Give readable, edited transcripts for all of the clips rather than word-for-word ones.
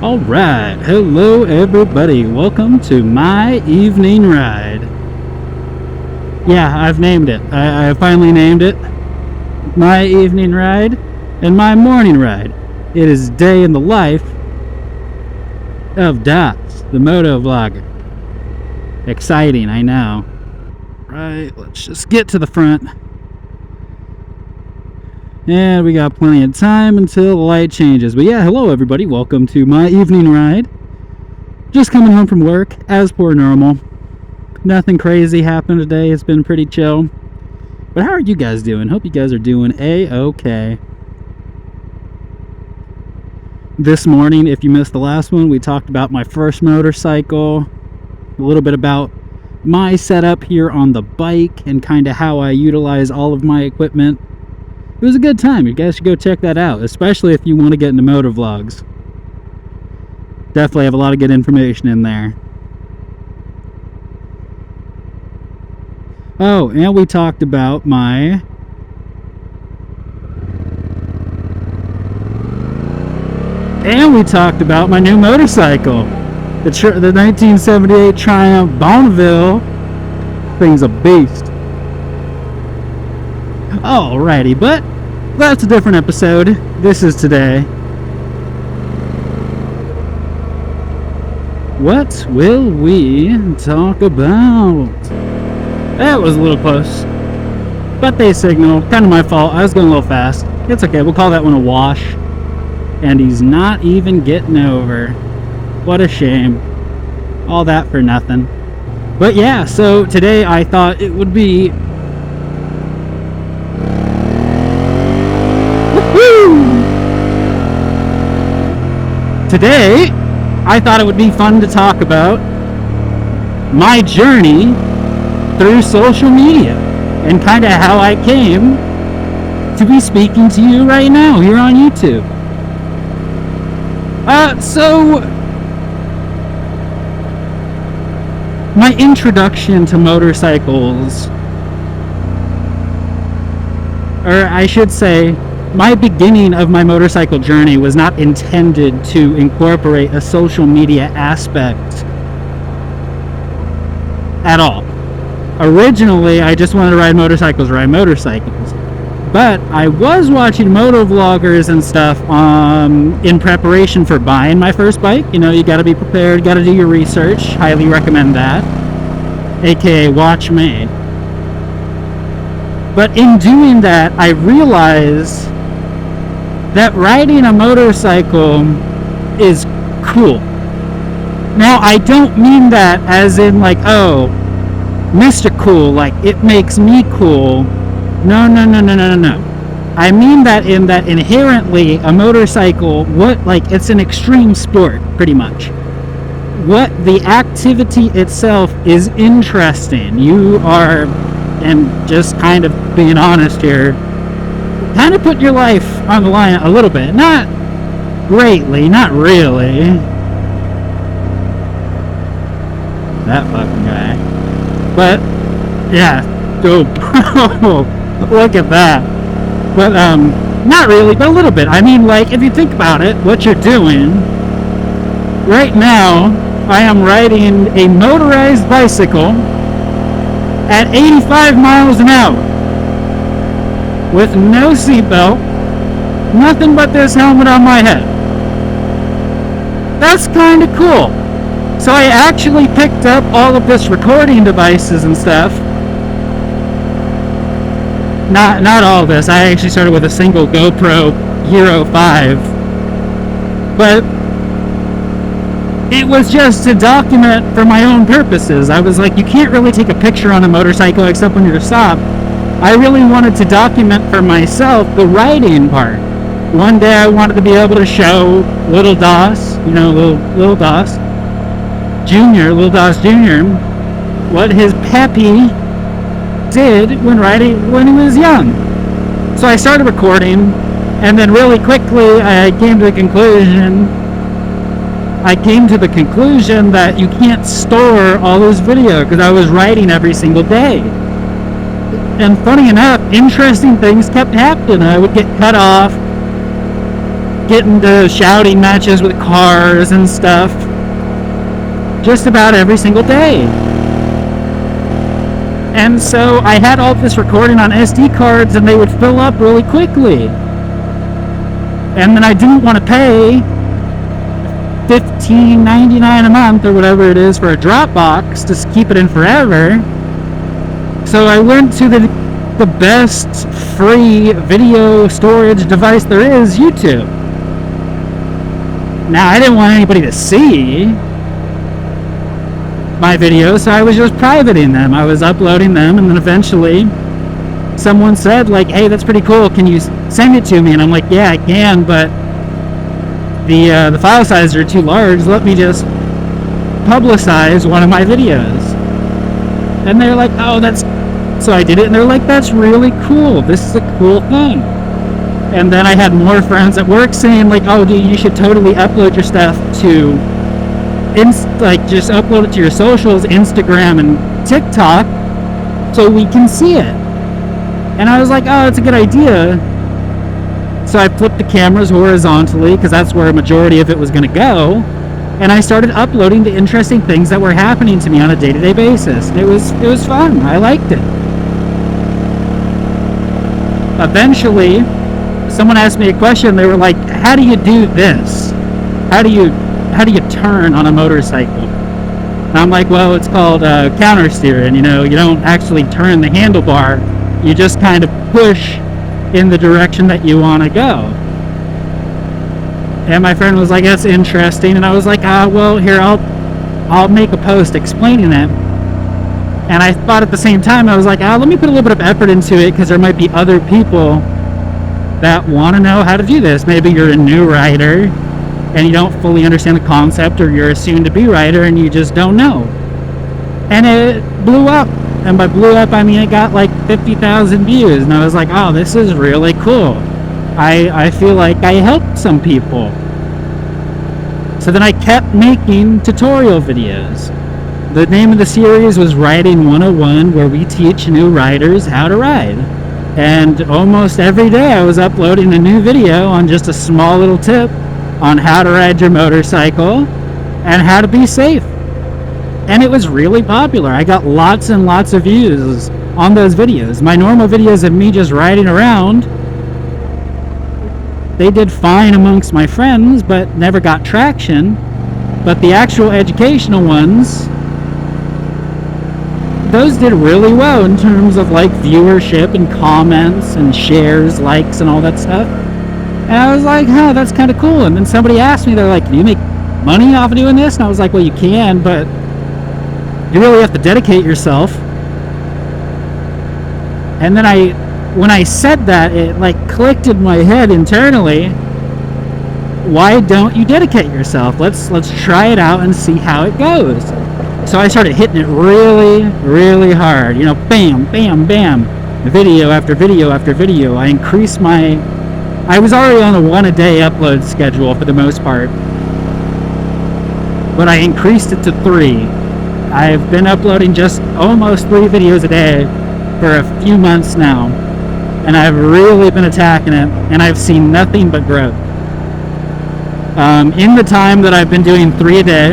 All right, hello everybody. Welcome to my evening ride. Yeah, I've named it. I finally named it. My evening ride and my morning ride. It is day in the life of Das, the moto vlogger. Exciting, I know. Right, let's just get to the front. And we got plenty of time until the light changes. But yeah, hello everybody. Welcome to my evening ride. Just coming home from work, as per normal. Nothing crazy happened today. It's been pretty chill. But how are you guys doing? Hope you guys are doing A-okay. This morning, if you missed the last one, we talked about my first motorcycle. A little bit about my setup here on the bike and kind of how I utilize all of my equipment. It was a good time. You guys should go check that out, especially if you want to get into motor vlogs. Definitely have a lot of good information in there. Oh, and we talked about my new motorcycle. The 1978 Triumph Bonneville. Thing's a beast. Alrighty, but that's a different episode. This is today. What will we talk about? That was a little close. But they signaled. Kind of my fault. I was going a little fast. It's okay. We'll call that one a wash. And he's not even getting over. What a shame. All that for nothing. But yeah, so today I thought it would be... Today, I thought it would be fun to talk about my journey through social media and kind of how I came to be speaking to you right now here on YouTube. So my introduction to motorcycles, or I should say, my beginning of my motorcycle journey was not intended to incorporate a social media aspect at all. Originally, I just wanted to ride motorcycles. But I was watching moto vloggers and stuff in preparation for buying my first bike. You know, you gotta be prepared, gotta do your research. Highly recommend that. AKA watch me. But in doing that, I realized that riding a motorcycle is cool. Now, I don't mean that as in like, oh, Mr. Cool, like it makes me cool. No. I mean that in that inherently a motorcycle, it's an extreme sport, pretty much. What the activity itself is interesting. You are, and just kind of being honest here, kind of put your life on the line a little bit. Not greatly, not really. That fucking guy. But, yeah. Oh, look at that. But, not really, but a little bit. I mean, like, if you think about it, what you're doing, right now, I am riding a motorized bicycle at 85 miles an hour. With no seatbelt, nothing but this helmet on my head. That's kind of cool. So I actually picked up all of this recording devices and stuff. Not all of this. I actually started with a single GoPro Hero 5. But it was just to document for my own purposes. I was like, you can't really take a picture on a motorcycle except when you're stopped. I really wanted to document for myself the riding part. One day I wanted to be able to show little Das, little Das Jr., what his Peppy did when riding when he was young. So I started recording, and then really quickly I came to the conclusion that you can't store all this video because I was riding every single day. And funny enough, interesting things kept happening. I would get cut off. get into shouting matches with cars and stuff just about every single day. And so I had all this recording on SD cards, and they would fill up really quickly. And then I didn't want to pay $15.99 a month or whatever it is for a Dropbox to keep it in forever. So I went to the best free video storage device there is, YouTube. Now, I didn't want anybody to see my videos, so I was just privating them. I was uploading them, and then eventually someone said, like, hey, that's pretty cool, can you send it to me? And I'm like, yeah, I can, but the file sizes are too large. Let me just publicize one of my videos. And they're like, oh, that's... So I did it, and they're like, that's really cool. This is a cool thing. And then I had more friends at work saying, like, oh, dude, you should totally upload your stuff to... just upload it to your socials, Instagram and TikTok, so we can see it. And I was like, oh, that's a good idea. So I flipped the cameras horizontally, because that's where a majority of it was going to go, and I started uploading the interesting things that were happening to me on a day-to-day basis. It was fun. I liked it. Eventually, someone asked me a question. They were like, how do you do this? How do you turn on a motorcycle? And I'm like, well, it's called counter steering. You don't actually turn the handlebar. You just kind of push in the direction that you want to go. And my friend was like, that's interesting. And I was like, well, here, I'll make a post explaining it. And I thought at the same time, I was like, let me put a little bit of effort into it, because there might be other people that want to know how to do this. Maybe you're a new rider and you don't fully understand the concept, or you're a soon-to-be rider and you just don't know. And it blew up. And by blew up, I mean it got like 50,000 views. And I was like, oh, this is really cool. I feel like I helped some people. So then I kept making tutorial videos. The name of the series was Riding 101, where we teach new riders how to ride. And almost every day I was uploading a new video on just a small little tip on how to ride your motorcycle and how to be safe. And it was really popular. I got lots and lots of views on those videos. My normal videos of me just riding around, they did fine amongst my friends, but never got traction. But the actual educational ones, those did really well in terms of like viewership and comments and shares, likes, and all that stuff. And I was like, huh, that's kind of cool. And then somebody asked me, they're like, can you make money off of doing this? And I was like, well, you can, but you really have to dedicate yourself. And then when I said that, it like clicked in my head internally. Why don't you dedicate yourself? Let's try it out and see how it goes. So I started hitting it really, really hard. Bam, bam, bam. Video after video after video. I increased I was already on a 1-a-day upload schedule for the most part, but I increased it to 3. I've been uploading just almost 3 videos a day for a few months now, and I've really been attacking it, and I've seen nothing but growth. In the time that I've been doing 3 a day,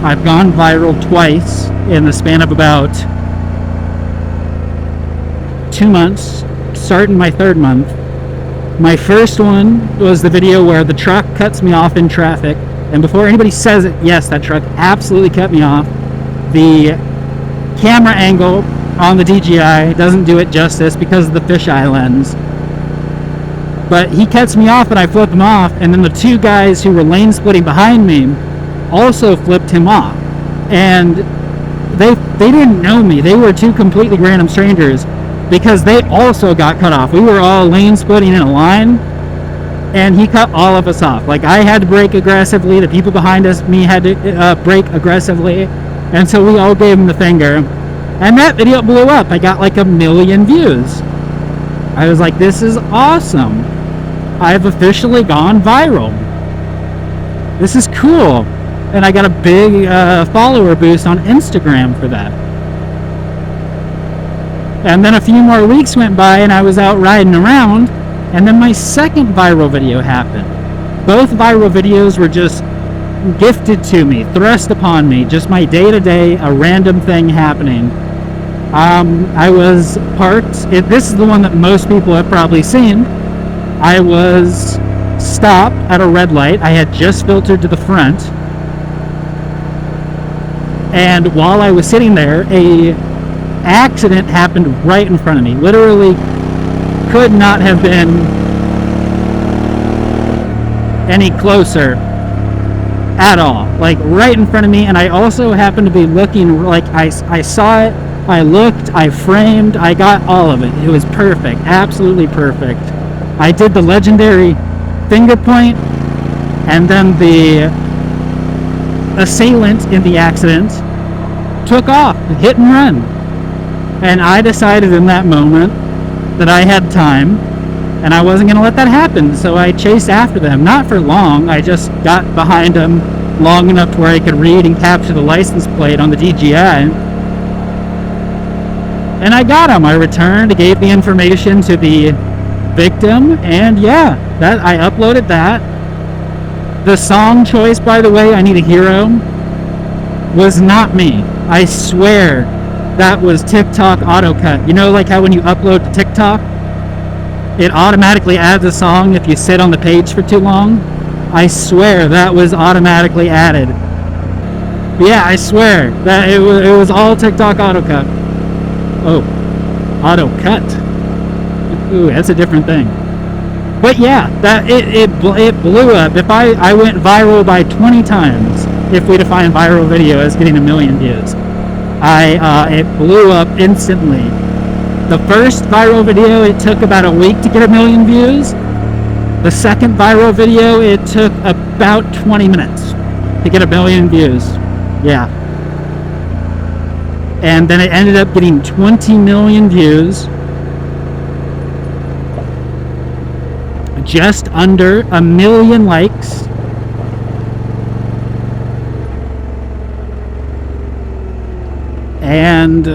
I've gone viral twice in the span of about 2 months, starting my 3rd month. My first one was the video where the truck cuts me off in traffic, and before anybody says it, yes, that truck absolutely cut me off. The camera angle on the DJI doesn't do it justice because of the fisheye lens. But he cuts me off and I flip him off, and then the 2 guys who were lane splitting behind me also flipped him off. And they didn't know me. They were 2 completely random strangers, because they also got cut off. We were all lane splitting in a line, and he cut all of us off. Like, I had to brake aggressively, the people behind me had to brake aggressively, and so we all gave him the finger. And that video blew up. I got like 1 million views. I was like, this is awesome. I've officially gone viral. This is cool. And I got a big follower boost on Instagram for that. And then a few more weeks went by and I was out riding around, and then my second viral video happened. Both viral videos were just gifted to me, thrust upon me, just my day-to-day, a random thing happening. I was parked, this is the one that most people have probably seen. I was stopped at a red light. I had just filtered to the front. And while I was sitting there, a accident happened right in front of me. Literally could not have been any closer at all. Like right in front of me. And I also happened to be looking, like I saw it, I looked, I framed, I got all of it. It was perfect, absolutely perfect. I did the legendary finger point, and then the assailant in the accident took off, hit and run. And I decided in that moment that I had time and I wasn't going to let that happen, so I chased after them. Not for long, I just got behind them long enough to where I could read and capture the license plate on the DJI. And I got him. I returned, gave the information to the victim, and yeah, that I uploaded that. The song choice, by the way, I Need a Hero, was not me. I swear that was TikTok autocut. You know, like how when you upload to TikTok, it automatically adds a song if you sit on the page for too long? I swear that was automatically added. Yeah, I swear that it was all TikTok autocut. Oh, autocut. Ooh, that's a different thing. But yeah, that it blew up. If I went viral by 20 times, if we define viral video as getting 1 million views, it blew up instantly. The first viral video, it took about a week to get 1 million views. The second viral video, it took about 20 minutes to get 1 million views. Yeah. And then it ended up getting 20 million views. Just under 1 million likes. And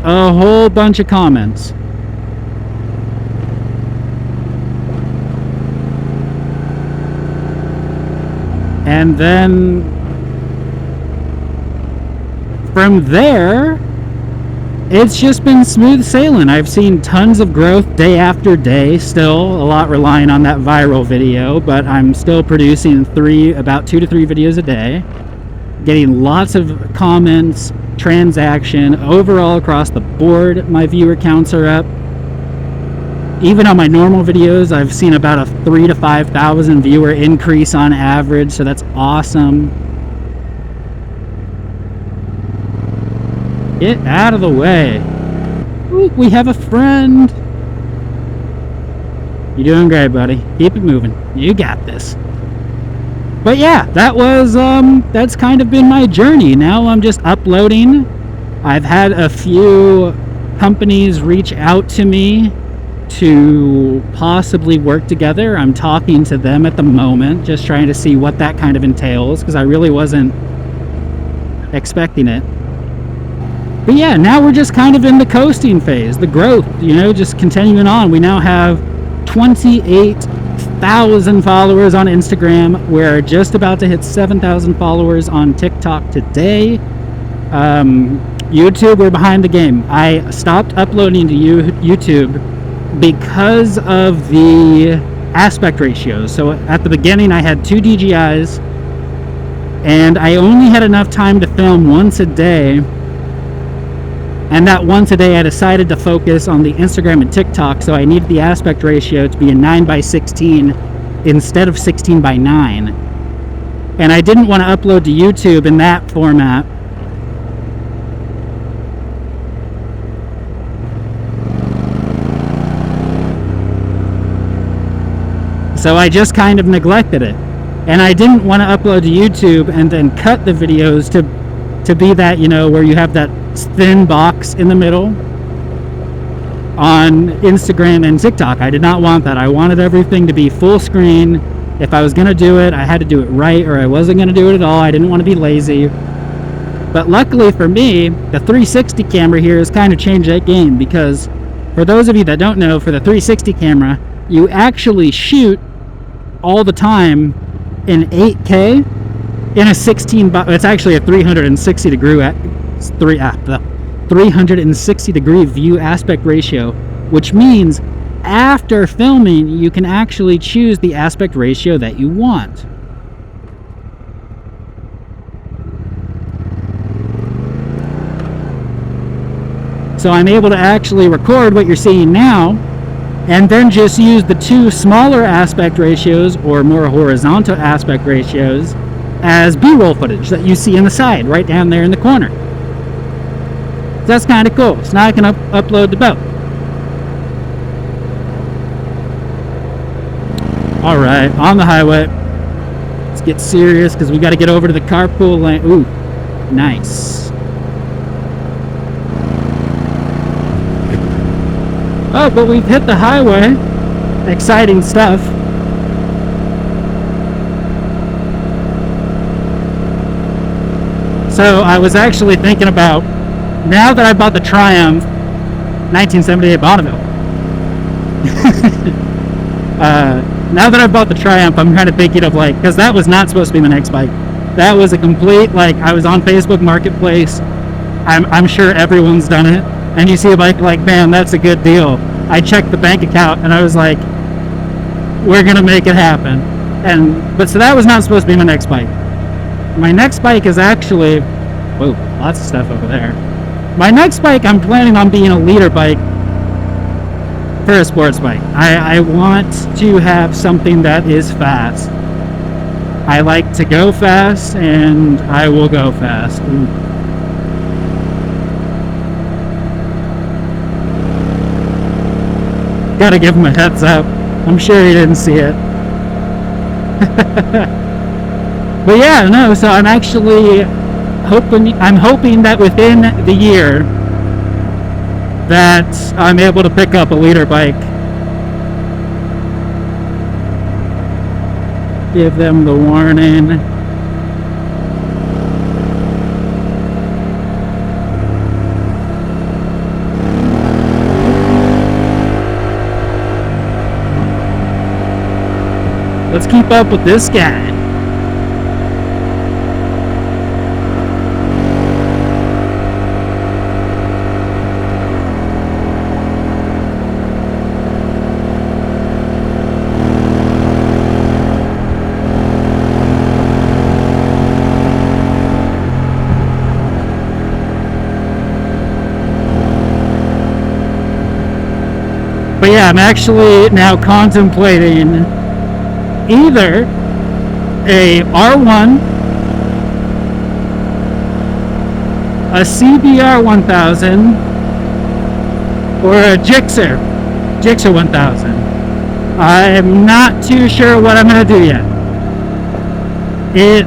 a whole bunch of comments. And then from there, it's just been smooth sailing. I've seen tons of growth day after day, still a lot relying on that viral video, but I'm still producing about 2 to 3 videos a day, getting lots of comments, transaction, overall across the board. My viewer counts are up. Even on my normal videos, I've seen about a 3,000 to 5,000 viewer increase on average, so that's awesome. Get out of the way. Ooh, we have a friend. You're doing great, buddy. Keep it moving. You got this. But yeah, that was, that's kind of been my journey. Now I'm just uploading. I've had a few companies reach out to me to possibly work together. I'm talking to them at the moment, just trying to see what that kind of entails, because I really wasn't expecting it. But yeah, now we're just kind of in the coasting phase, the growth, you know, just continuing on. We now have 28,000 followers on Instagram. We're just about to hit 7,000 followers on TikTok today. YouTube, we're behind the game. I stopped uploading to YouTube because of the aspect ratios. So at the beginning, I had 2 DJIs, and I only had enough time to film once a day. And that once a day, I decided to focus on the Instagram and TikTok, so I needed the aspect ratio to be a 9:16 instead of 16:9. And I didn't want to upload to YouTube in that format. So I just kind of neglected it. And I didn't want to upload to YouTube and then cut the videos to be that, you know, where you have that thin box in the middle on Instagram and TikTok. I did not want that. I wanted everything to be full screen. If I was going to do it, I had to do it right, or I wasn't going to do it at all. I didn't want to be lazy. But luckily for me, the 360 camera here has kind of changed that game, because for those of you that don't know, for the 360 camera, you actually shoot all the time in 8K in a 16. It's actually a 360 degree view aspect ratio, which means after filming you can actually choose the aspect ratio that you want. So I'm able to actually record what you're seeing now and then just use the two smaller aspect ratios or more horizontal aspect ratios as B-roll footage that you see on the side right down there in the corner. So that's kind of cool. So now I can upload the boat. Alright, on the highway. Let's get serious because we got to get over to the carpool lane. Ooh, nice. Oh, but we've hit the highway. Exciting stuff. So I was actually thinking about, now that I bought the Triumph 1978 Bonneville. Now that I bought the Triumph, I'm kind of thinking of like, because that was not supposed to be my next bike. That was a complete, like, I was on Facebook Marketplace. I'm sure everyone's done it. And you see a bike like, man, that's a good deal. I checked the bank account and I was like, we're gonna make it happen. But so that was not supposed to be my next bike. My next bike is actually, whoa, lots of stuff over there. My next bike, I'm planning on being a leader bike for a sports bike. I want to have something that is fast. I like to go fast and I will go fast. Gotta give him a heads up. I'm sure he didn't see it. But yeah, no, so I'm actually hoping that within the year that I'm able to pick up a leader bike. Give them the warning. Let's keep up with this guy. But yeah, I'm actually now contemplating either a R1, a CBR 1000, or a Gixxer 1000. I'm not too sure what I'm going to do yet. It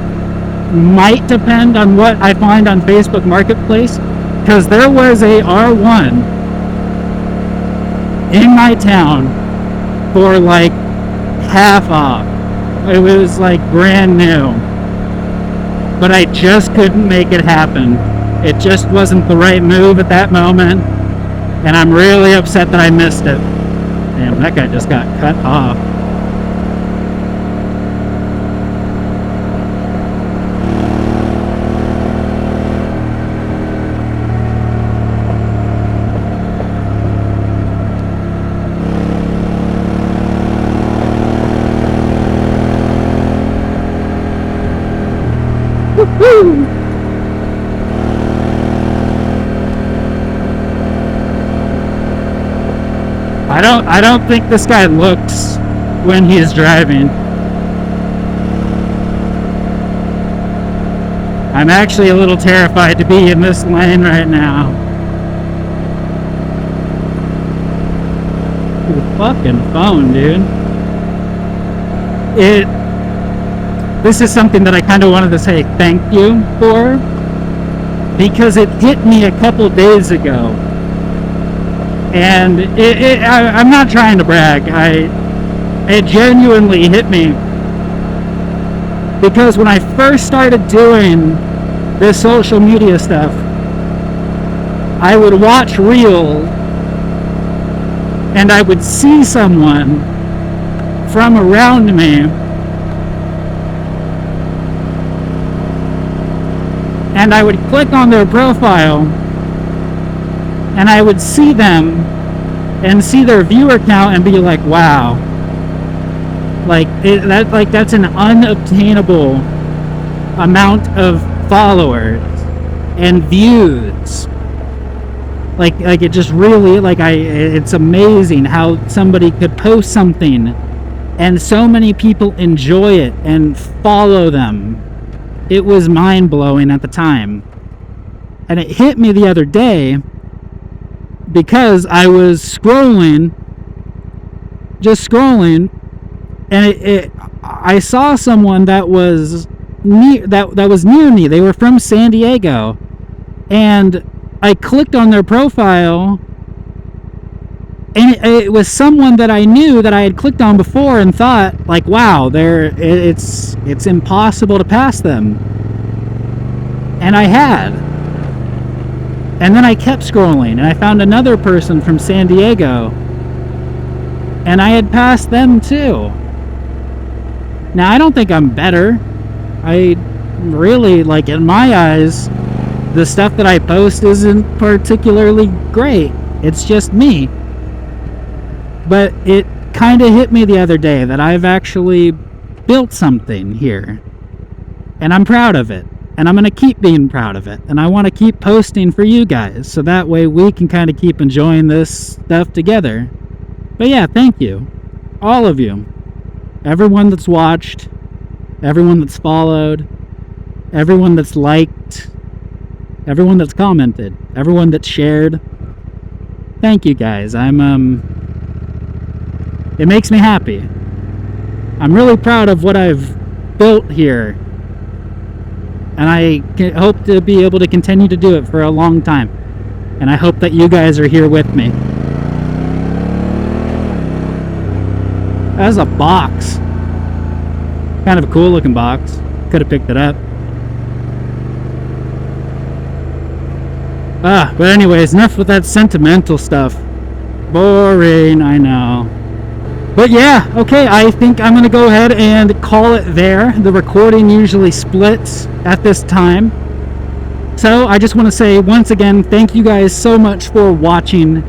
might depend on what I find on Facebook Marketplace, because there was a R1 in my town for like half off. It was like brand new, but I just couldn't make it happen. It just wasn't the right move at that moment, and I'm really upset that I missed it. Damn, that guy just got cut off. Woo! I don't think this guy looks when he is driving. I'm actually a little terrified to be in this lane right now. Ooh, fucking phone, dude. This is something that I kind of wanted to say thank you for, because it hit me a couple days ago, and I'm not trying to brag. It genuinely hit me, because when I first started doing this social media stuff, I would watch Reels and I would see someone from around me And I would click on their profile, and I would see them and see their viewer count and be like, wow, that's an unobtainable amount of followers and views. Like it just really, it's amazing how somebody could post something and so many people enjoy it and follow them. It was mind-blowing at the time. And it hit me the other day because I was scrolling, and I saw someone that was near me. They were from San Diego, and I clicked on their profile, and it was someone that I knew that I had clicked on before and thought, like, wow, it's impossible to pass them. And I had. And then I kept scrolling, and I found another person from San Diego, and I had passed them too. Now, I don't think I'm better. I really, in my eyes, the stuff that I post isn't particularly great. It's just me. But it kind of hit me the other day that I've actually built something here. And I'm proud of it. And I'm going to keep being proud of it. And I want to keep posting for you guys, so that way we can kind of keep enjoying this stuff together. But yeah, thank you. All of you. Everyone that's watched. Everyone that's followed. Everyone that's liked. Everyone that's commented. Everyone that's shared. Thank you guys. It makes me happy. I'm really proud of what I've built here. And I hope to be able to continue to do it for a long time. And I hope that you guys are here with me. That's a box. Kind of a cool looking box. Could have picked it up. But anyways, enough with that sentimental stuff. Boring, I know. But yeah, okay, I think I'm going to go ahead and call it there. The recording usually splits at this time. So I just want to say once again, thank you guys so much for watching.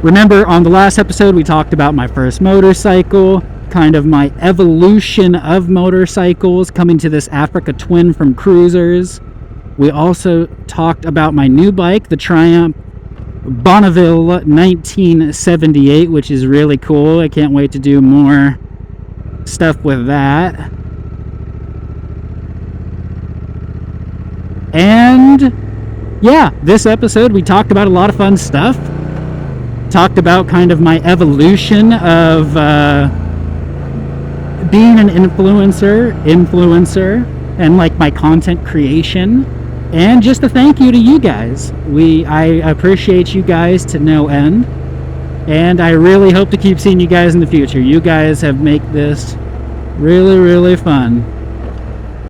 Remember, on the last episode, we talked about my first motorcycle, kind of my evolution of motorcycles, coming to this Africa Twin from Cruisers. We also talked about my new bike, the Triumph Bonneville 1978, which is really cool. I can't wait to do more stuff with that. And yeah, this episode we talked about a lot of fun stuff. Talked about kind of my evolution of being an influencer, and my content creation. And just a thank you to you guys. I appreciate you guys to no end. And I really hope to keep seeing you guys in the future. You guys have made this really, really fun.